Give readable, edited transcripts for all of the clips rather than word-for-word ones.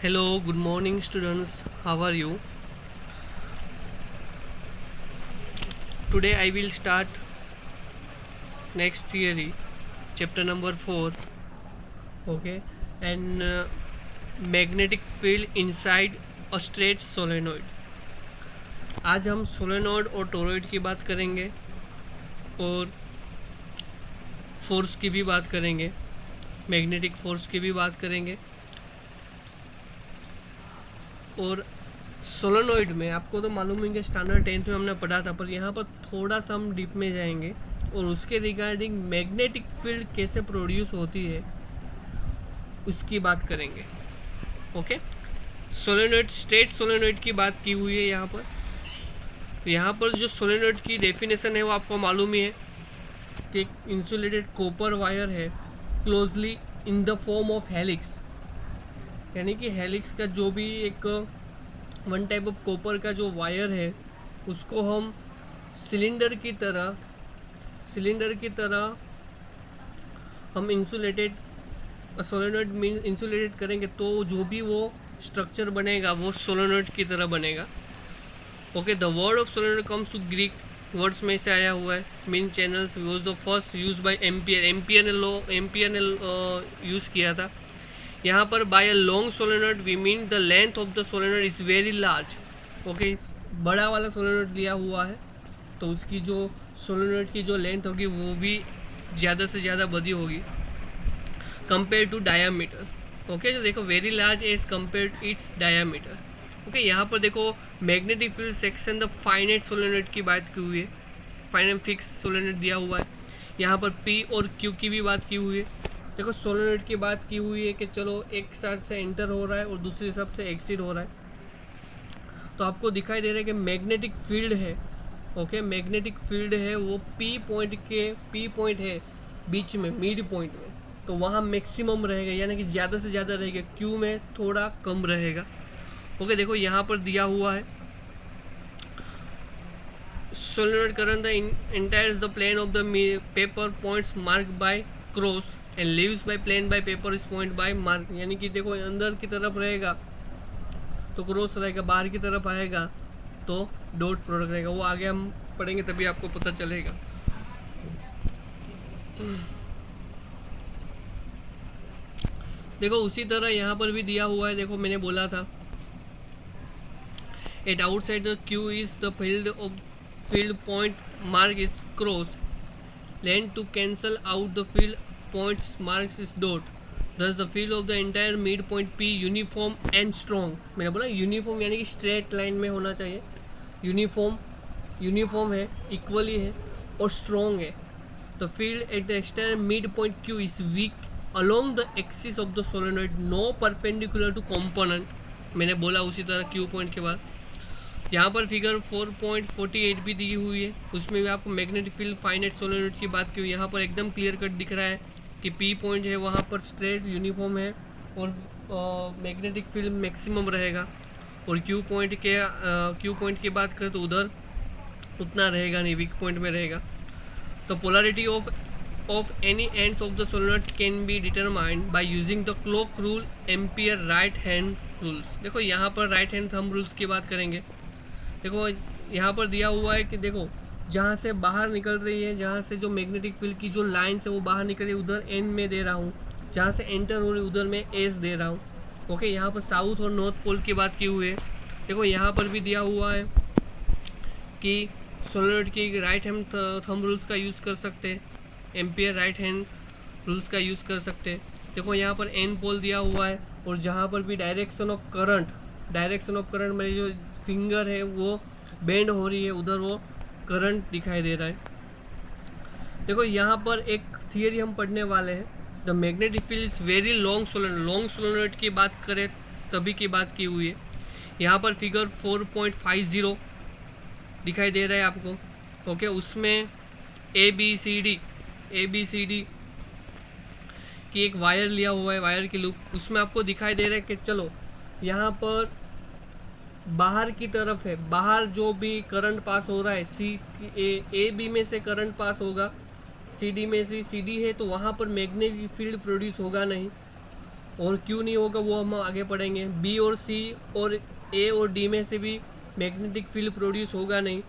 Hello, good morning, students. How are you? Today I will start next theory, chapter number 4. Okay, and magnetic field inside a straight solenoid. आज हम solenoid और toroid की बात करेंगे और force की भी बात करेंगे, मैग्नेटिक फोर्स की भी बात करेंगे। और सोलेनॉइड में आपको तो मालूम है कि स्टैंडर्ड 10th में हमने पढ़ा था, पर यहाँ पर थोड़ा सा हम डीप में जाएंगे और उसके रिगार्डिंग मैग्नेटिक फील्ड कैसे प्रोड्यूस होती है उसकी बात करेंगे। ओके, सोलेनॉइड, स्ट्रेट सोलेनॉइड की बात की हुई है यहाँ पर। यहाँ पर जो सोलेनॉइड की डेफिनेशन है वो आपको मालूम ही है कि एक इंसुलेटेड कॉपर वायर है closely in the form of helix, यानी कि हेलिक्स का जो भी एक वन टाइप ऑफ कॉपर का जो वायर है उसको हम सिलेंडर की तरह हम इंसुलेटेड सोलेनॉइड मीन इंसुलेटेड करेंगे तो जो भी वो स्ट्रक्चर बनेगा वो सोलेनॉइड की तरह बनेगा। Okay, the word of solenoid comes two Greek words में से आया हुआ है। Mean channels was the first use by Ampere ने यूज़ किया था। यहाँ पर by a long solenoid we mean the length of the solenoid is very large. Okay, बड़ा वाला सोलेनॉइड लिया हुआ है तो उसकी जो सोलेनॉइड की जो लेंथ होगी वो भी ज़्यादा से ज़्यादा बड़ी होगी कंपेयर टू डायामीटर। ओके, जो देखो very large as compared to its diameter. Okay, यहाँ पर देखो magnetic field section the finite solenoid की बात की हुई है, फाइनाइट फिक्स सोलेनॉइड दिया हुआ है। यहाँ पर पी और क्यू की भी बात की हुई है। देखो सोलेनॉइड की बात की हुई है कि चलो एक साइड से एंटर हो रहा है और दूसरी साइड से एक्सिट हो रहा है, तो आपको दिखाई दे रहा है कि मैग्नेटिक फील्ड है। ओके, मैग्नेटिक फील्ड है वो पी पॉइंट है बीच में, मिड पॉइंट में, तो वहाँ मैक्सिमम रहेगा, यानी कि ज़्यादा से ज़्यादा रहेगा। क्यू में थोड़ा कम रहेगा। ओके, देखो यहाँ पर दिया हुआ है solenoid current the entire the plane of the paper points mark by cross and leaves by plane by paper is point by mark, यानी कि देखो अंदर की तरफ रहेगा तो क्रॉस रहेगा, बाहर की तरफ आएगा तो डॉट प्रोडक्ट रहेगा। वो आगे हम पढ़ेंगे तभी आपको पता चलेगा। देखो उसी तरह यहाँ पर भी दिया हुआ है। देखो मैंने बोला था at outside the queue is the field point mark is cross length to cancel out the field points marks is dot, this the field of the entire mid point P uniform and strong. मैंने बोला uniform यानी कि straight line में होना चाहिए। Uniform है, equally है और स्ट्रॉन्ग है। The field at the exterior mid point Q is weak along the axis of the solenoid, no perpendicular to component। मैंने बोला उसी तरह क्यू पॉइंट के बाद यहाँ पर फिगर 4.48 भी दी हुई है, उसमें भी आपको मैग्नेटिक फील्ड फाइनाइट सोलेनॉइड की बात की हुई। यहाँ पर एकदम क्लियर कट दिख रहा है कि पी पॉइंट है वहाँ पर स्ट्रेट यूनिफॉर्म है और मैग्नेटिक फील्ड मैक्सिमम रहेगा, और क्यू पॉइंट की बात करें तो उधर उतना रहेगा नहीं, वीक पॉइंट में रहेगा। तो polarity of any ends of the solenoid can be determined by using the clock rule, ampere right hand rules. देखो यहाँ पर राइट हैंड थंब रूल्स की बात करेंगे। देखो यहाँ पर दिया हुआ है कि देखो जहाँ से बाहर निकल रही है, जहाँ से जो मैग्नेटिक फील्ड की जो लाइन से वो बाहर निकल रही है उधर एन में दे रहा हूँ, जहाँ से एंटर हो रही है उधर मैं एस दे रहा हूँ। ओके, यहाँ पर साउथ और नॉर्थ पोल की बात की हुई है। देखो यहाँ पर भी दिया हुआ है कि सोलेनॉइड की राइट हैंड थंब रूल्स का यूज़ कर सकते हैं, एम्पियर राइट हैंड रूल्स का यूज़ कर सकते हैं। देखो यहाँ पर एन पोल दिया हुआ है और जहाँ पर भी डायरेक्शन ऑफ करंट मेरी जो फिंगर है वो बेंड हो रही है उधर वो करंट दिखाई दे रहा है। देखो यहाँ पर एक थियरी हम पढ़ने वाले हैं, the magnetic field is very long solenoid की बात करें तभी की बात की हुई है। यहाँ पर फिगर 4.50 दिखाई दे रहा है आपको। ओके, उसमें ए बी सी डी की एक वायर लिया हुआ है, वायर की लूप, उसमें आपको दिखाई दे रहा है कि चलो यहाँ पर बाहर की तरफ है, बाहर जो भी करंट पास हो रहा है ए बी में से करंट पास होगा, सी डी में से सी डी है तो वहाँ पर मैग्नेटिक फील्ड प्रोड्यूस होगा नहीं। और क्यों नहीं होगा वो हम आगे पढ़ेंगे। बी और सी और ए और डी में से भी मैग्नेटिक फील्ड प्रोड्यूस होगा नहीं।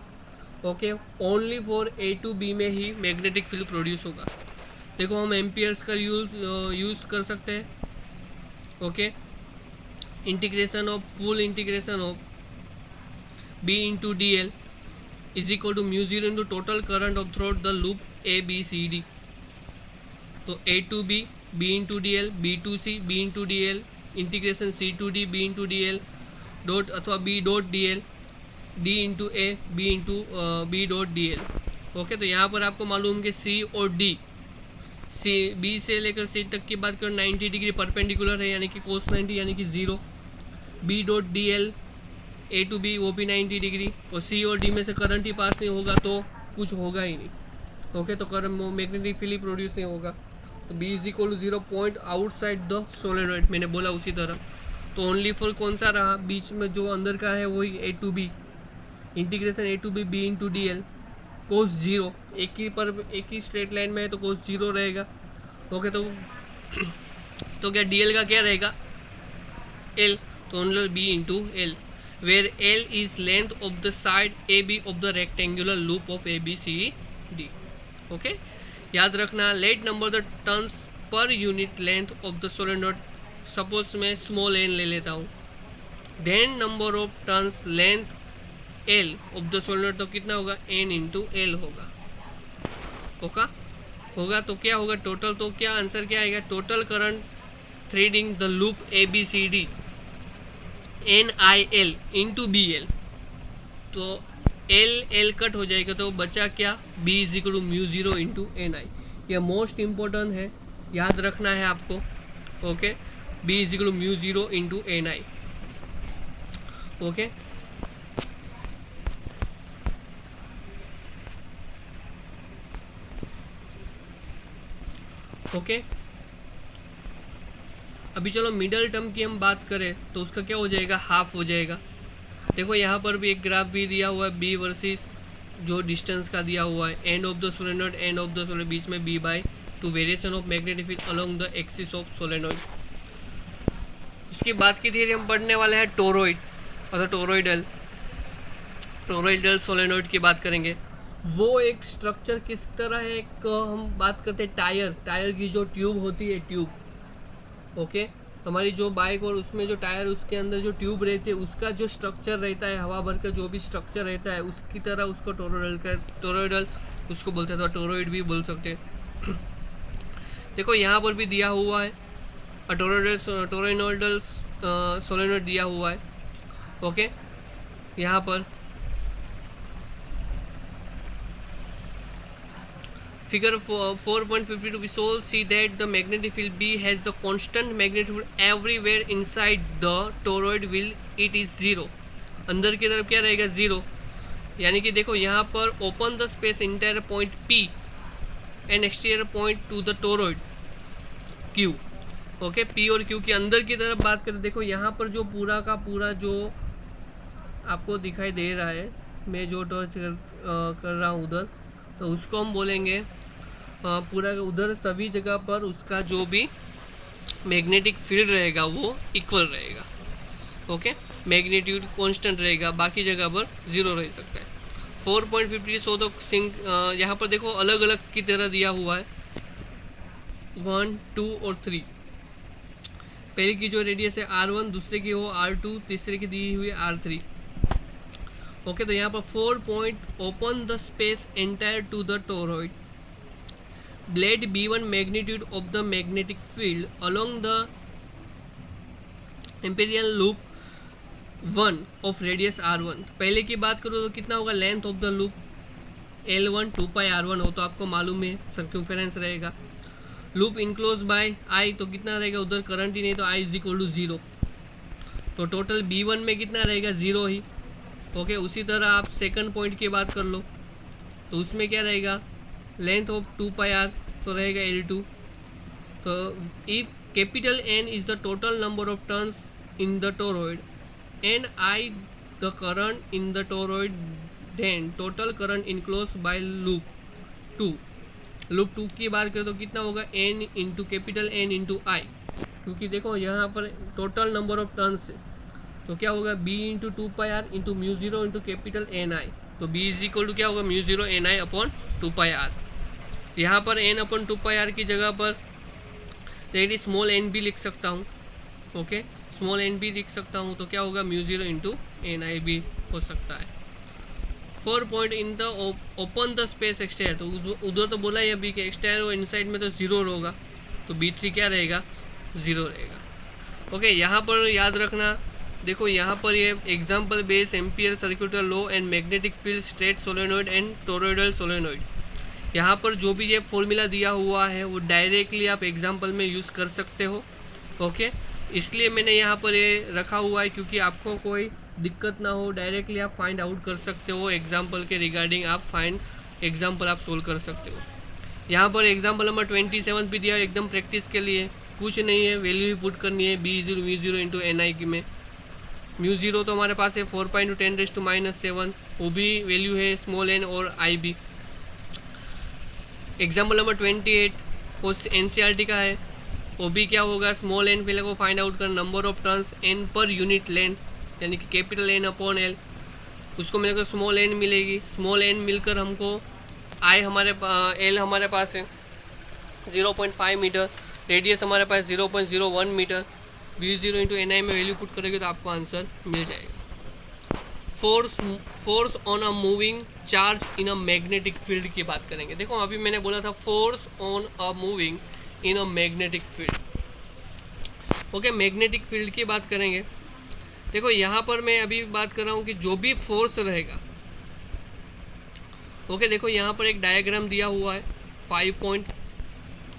Okay, only for A to B में ही मैग्नेटिक फील्ड प्रोड्यूस होगा। देखो हम एम्पियर्स का यूज़ कर सकते हैं। Okay, integration of full integration of B into D L is equal to mu zero into total current of through the loop A B C D. तो A to B, B into D L, B to C, B into D L, integration C to D, B into D L dot अथवा B dot D L, D into A, B into B dot D L. Okay, तो यहाँ पर आपको मालूम कि सी और D, C B से लेकर सी तक की बात करें 90 डिग्री परपेंडिकुलर है, यानी कि कोस 90 यानी कि 0। B dot D L A to B वो भी 90 डिग्री, और सी और डी में से करंट ही पास नहीं होगा तो कुछ होगा ही नहीं। ओके, तो करंट मैग्नेटिक फील्ड ही प्रोड्यूस नहीं होगा। तो B is equal to 0 point outside the solenoid, मैंने बोला उसी तरह। तो ओनली फॉर कौन सा रहा, बीच में जो अंदर का है वही A to B, integration A to B, B into D L, cos 0, एक ही स्ट्रेट लाइन में है तो कोस 0 रहेगा। ओके, तो क्या डी एल का क्या रहेगा, एल, तो only B into L, where L is length of the side AB of the rectangular loop of ABCD। Okay, याद रखना, लेट नंबर द टर्न्स पर unit length of the solenoid. Suppose मैं small N ले लेता हूँ, then number of turns length L of the solenoid, तो कितना होगा, N इंटू एल होगा। होगा तो क्या होगा टोटल, तो क्या आंसर क्या आएगा, total current threading the loop ABCD NIL into BL। तो L कट हो जाएगा तो बचा क्या, B is equal to mu zero into NI। यह मोस्ट इम्पोर्टेंट है, याद रखना है आपको। Okay, B is equal to mu zero into NI। Okay, okay, अभी चलो मिडल टर्म की हम बात करें तो उसका क्या हो जाएगा, हाफ हो जाएगा। देखो यहाँ पर भी एक ग्राफ भी दिया हुआ है, बी वर्सेस जो डिस्टेंस का दिया हुआ है, end of the solenoid, end of the solenoid, बीच में B by two, variation of magnetic field along the axis of solenoid. इसकी बात की थी हम पढ़ने वाले हैं टोरॉइड अथवा टोरॉइडल सोलेनॉइड की बात करेंगे। वो एक स्ट्रक्चर किस तरह है, एक हम बात करते हैं टायर की जो ट्यूब होती है, ट्यूब। ओके, हमारी जो बाइक और उसमें जो टायर, उसके अंदर जो ट्यूब रहती है, उसका जो स्ट्रक्चर रहता है, हवा भर का जो भी स्ट्रक्चर रहता है, उसकी तरह उसको टोरॉइडल उसको बोलते हैं, तो टोरॉइड भी बोल सकते हैं। देखो यहाँ पर भी दिया हुआ है टोरॉइडल सोलेनॉइड दिया हुआ है। ओके, यहाँ पर Figure 4.52 we shall see that the magnetic field B has the constant magnetic field everywhere inside the toroid will it is 0। अंदर की तरफ क्या रहेगा, 0। यानी कि देखो यहाँ पर open the space entire point P and exterior point two the toroid Q। Okay, P और Q की अंदर की तरफ बात करें, देखो यहाँ पर जो पूरा का पूरा जो आपको दिखाई दे रहा है, मैं जो टॉर्च कर रहा हूँ उधर, तो उसको हम बोलेंगे पूरा उधर सभी जगह पर उसका जो भी मैग्नेटिक फील्ड रहेगा वो इक्वल रहेगा। ओके, मैग्नीट्यूड कांस्टेंट रहेगा, बाकी जगह पर 0 रह सकता है। 4.50 सो तो यहाँ पर देखो अलग अलग की तरह दिया हुआ है, 1, 2 और 3। पहले की जो रेडियस है R1, दूसरे की हो R2, तीसरे की दी हुई R3। ओके, तो यहाँ पर 4 point open the space entire to the toroid, blade B1 magnitude of the magnetic field along the amperian loop 1 of radius R1। पहले की बात करूँ तो कितना होगा, length of the loop L1 2πr1 हो तो आपको मालूम है सर्कम्फेरेंस रहेगा। लूप इनक्लोज बाय I, तो कितना रहेगा, उधर करंट ही नहीं तो I इज इक्वल टू 0। तो टोटल B1 में कितना रहेगा, 0 ही। ओके, उसी तरह आप सेकंड पॉइंट की बात कर लो तो उसमें क्या रहेगा, लेंथ ऑफ 2πr तो रहेगा L2। तो if capital N is the total number of turns in the toroid and I the current in the toroid, then total current enclose by loop 2 की बात करें तो कितना होगा, N into capital N into I। क्योंकि देखो यहाँ पर टोटल नंबर ऑफ टर्न्स है, तो क्या होगा b into 2πr into mu zero into capital N I, तो b इज इक्वल टू क्या होगा mu zero N I upon 2πr। यहाँ पर n अपॉन 2πr की जगह पर रेडी स्मॉल n भी लिख सकता हूँ, ओके स्मॉल n भी लिख सकता हूँ, तो क्या होगा mu zero into N I भी हो सकता है। 4 point in the open the space exterior, तो उधर तो बोला ही अभी कि एक्सटेयर और इनसाइड में तो ज़ीरो होगा, तो b3 क्या रहेगा 0 रहेगा। ओके यहाँ पर याद रखना, देखो यहाँ पर ये example base ampere circuital law and magnetic field straight solenoid and toroidal solenoid, यहाँ पर जो भी ये फॉर्मूला दिया हुआ है वो डायरेक्टली आप एग्जाम्पल में यूज़ कर सकते हो, ओके इसलिए मैंने यहाँ पर ये रखा हुआ है क्योंकि आपको कोई दिक्कत ना हो, डायरेक्टली आप फाइंड आउट कर सकते हो एग्जाम्पल के रिगार्डिंग, आप एग्जाम्पल आप सोल्व कर सकते हो। यहाँ पर एग्जाम्पल नंबर 27 भी दिया एकदम प्रैक्टिस के लिए, कुछ नहीं है वैल्यू ही पुट करनी है b zero mu zero into N I की में। म्यू ज़ीरो तो हमारे पास है 4.10⁻⁻⁷, वो भी वैल्यू है स्मॉल n और आई भी। एग्जाम्पल नंबर 28 वो NCERT का है, वो भी क्या होगा स्मॉल n पहले को फाइंड आउट कर नंबर ऑफ टर्न्स n पर यूनिट लेंथ, यानी कि कैपिटल N अपॉन L, उसको मेरे को स्मॉल n मिलेगी, स्मॉल n मिलकर हमको I हमारे L हमारे पास है 0.5 मीटर, रेडियस हमारे पास 0.01 metre, b zero into N I में वैल्यू पुट करेंगे तो आपको आंसर मिल जाएगा। Force on a moving charge in a magnetic field की बात करेंगे। देखो अभी मैंने बोला था force on a moving in a magnetic field, okay magnetic field की बात करेंगे। देखो यहाँ पर मैं अभी बात कर रहा हूँ कि जो भी फोर्स रहेगा, ओके देखो यहाँ पर एक डायग्राम दिया हुआ है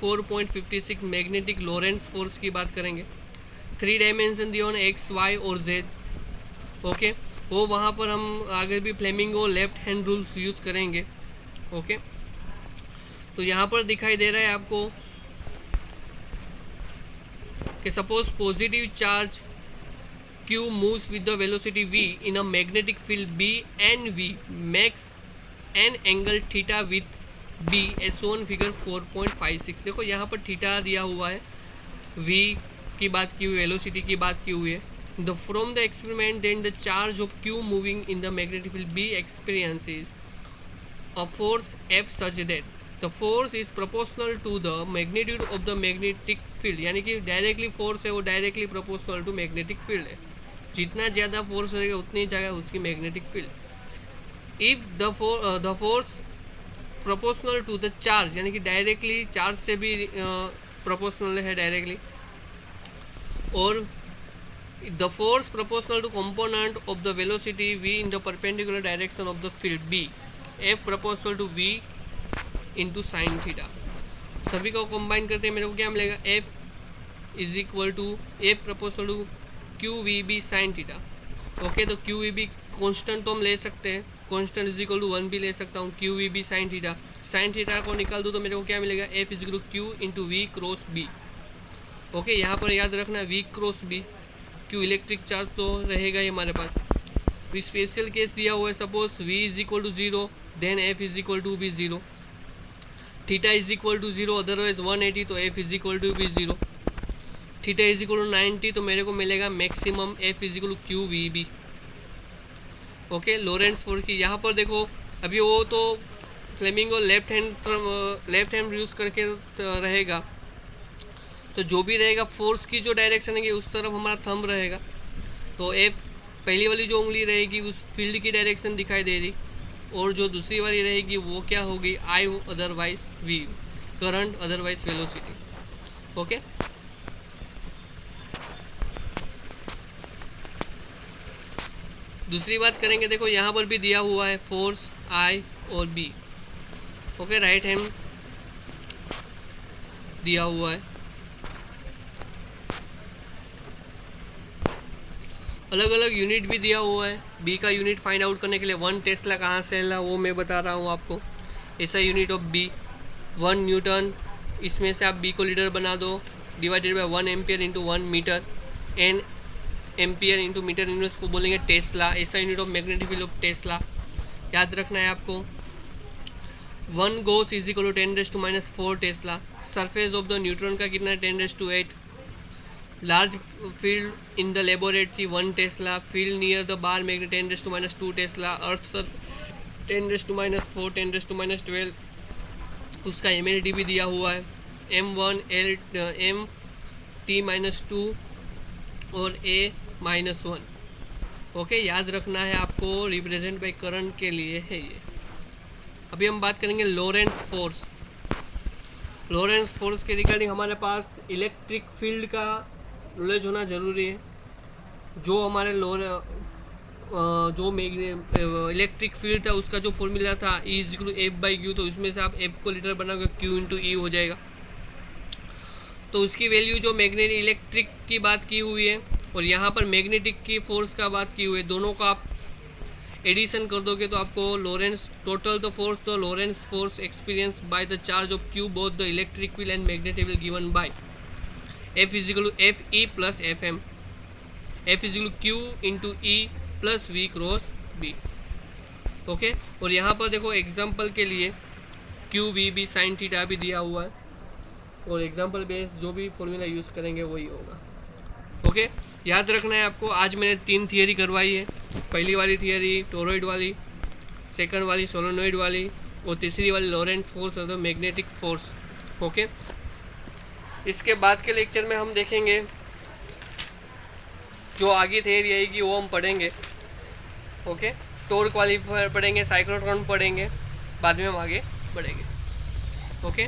4.56 मैग्नेटिक लॉरेंट्ज फोर्स की बात करेंगे। 3 डायमेंशन दिया होना x y और z, ओके वो वहाँ पर हम आगे भी flamingo left hand rules use करेंगे, ओके तो यहाँ पर दिखाई दे रहा है आपको कि suppose positive charge q moves with the velocity v in a magnetic field b and v makes an angle theta with b as shown figure 4.56। देखो यहाँ पर थीटा दिया हुआ है, v की बात की हुई, वेलोसिटी की बात की हुई है। The from the experiment then the charge of q moving in the magnetic field b experiences a force f such that the force is proportional to the magnitude of the magnetic field, यानी कि directly force है वो directly proportional to magnetic field है, जितना ज़्यादा force रहेगा उतनी जगह उसकी magnetic field. If the force proportional to the charge, यानी कि डायरेक्टली चार्ज से भी प्रोपोर्शनल है डायरेक्टली, और the force proportional to component of the velocity v in the perpendicular direction of the field b f proportional to v into sine theta. सभी को combine करते हैं मेरे को क्या मिलेगा f is equal to f proportional to Q V B sine theta, okay तो Q V B constant तो हम ले सकते हैं, कॉन्स्टेंट इज इक्वल टू 1 भी ले सकता हूँ, Q V B sine theta को निकाल दूँ तो मेरे को क्या मिलेगा f is equal to Q into V cross B, okay यहाँ पर याद रखना v cross B, Q electric charge तो रहेगा ही हमारे पास। भी स्पेशल केस दिया हुआ है, suppose v is equal to 0 then f is equal to B 0, theta is equal to 0 otherwise 180 तो f is equal to B 0, theta is equal to 90 तो मेरे को मिलेगा maximum f is equal to Q V B, okay Lorentz force की। यहाँ पर देखो अभी वो तो फ्लेमिंगो लेफ्ट हैंड यूज़ करके रहेगा, तो जो भी रहेगा फोर्स की जो डायरेक्शन है उस तरफ हमारा थंब रहेगा, तो f पहली वाली जो उंगली रहेगी उस फील्ड की डायरेक्शन दिखाई दे रही, और जो दूसरी वाली रहेगी वो क्या होगी I otherwise v, current otherwise velocity, okay दूसरी बात करेंगे। देखो यहाँ पर भी दिया हुआ है फोर्स I और B, ओके राइट हैंड दिया हुआ है, अलग अलग यूनिट भी दिया हुआ है। B का यूनिट फाइंड आउट करने के लिए 1 टेस्ला कहाँ से है वो मैं बता रहा हूँ आपको, ऐसा यूनिट ऑफ B 1 न्यूटन, इसमें से आप B को लीटर बना दो, divided by 1 ampere into 1 metre, N ampere into metre unit को बोलेंगे टेस्ला, ऐसा unit of magnetic field of tesla याद रखना है आपको। 1 gauss is equal to 10⁻⁴ tesla, surface of the neutron का कितना है 10⁻⁸, large field in the laboratory 1 Tesla, field near the bar magnet 10 raised to minus 2 Tesla, earth surface 10 raised to minus 4, 10 raised to minus 12, उसका amenity भी दिया हुआ है, M1 L M T minus 2 और A minus 1। Okay, याद रखना है आपको, रिप्रेजेंट बाई करंट के लिए है ये। अभी हम बात करेंगे लोरेंस फोर्स। लोरेंस फोर्स के रिगार्डिंग हमारे पास इलेक्ट्रिक फील्ड का नॉलेज होना ज़रूरी है। जो हमारे जो इलेक्ट्रिक फील्ड था उसका जो फॉर्मूला था E=F/Q, तो इसमें से आप F को लीटर बनाओगे, Q×E हो जाएगा। तो उसकी वैल्यू जो मैग्नेटिक इलेक्ट्रिक की बात की हुई है और यहाँ पर मैग्नेटिक की फोर्स का बात की हुई है, दोनों का आप एडिशन कर दोगे तो आपको लोरेंस टोटल द फोर्स, तो Lorentz force experience by the charge of Q both the electric field and magnetic field given by F=Fe plus Fm, F=Q×E plus V cross B। Okay, और यहाँ पर देखो example के लिए QV sine theta भी दिया हुआ है और एग्जाम्पल बेस जो भी फॉर्मूला यूज़ करेंगे वही होगा। ओके, याद रखना है आपको। आज मैंने 3 थियरी करवाई है। पहली वाली थियरी टोरॉइड वाली, सेकंड वाली सोलेनॉइड वाली और तीसरी वाली लोरेंस फोर्स और मैग्नेटिक फोर्स। ओके, इसके बाद के लेक्चर में हम देखेंगे जो आगे थियरी आएगी वो हम पढ़ेंगे। ओके, टॉर्क वाली पढ़ेंगे, साइक्लोट्रॉन पढ़ेंगे, बाद में हम आगे बढ़ेंगे। ओके।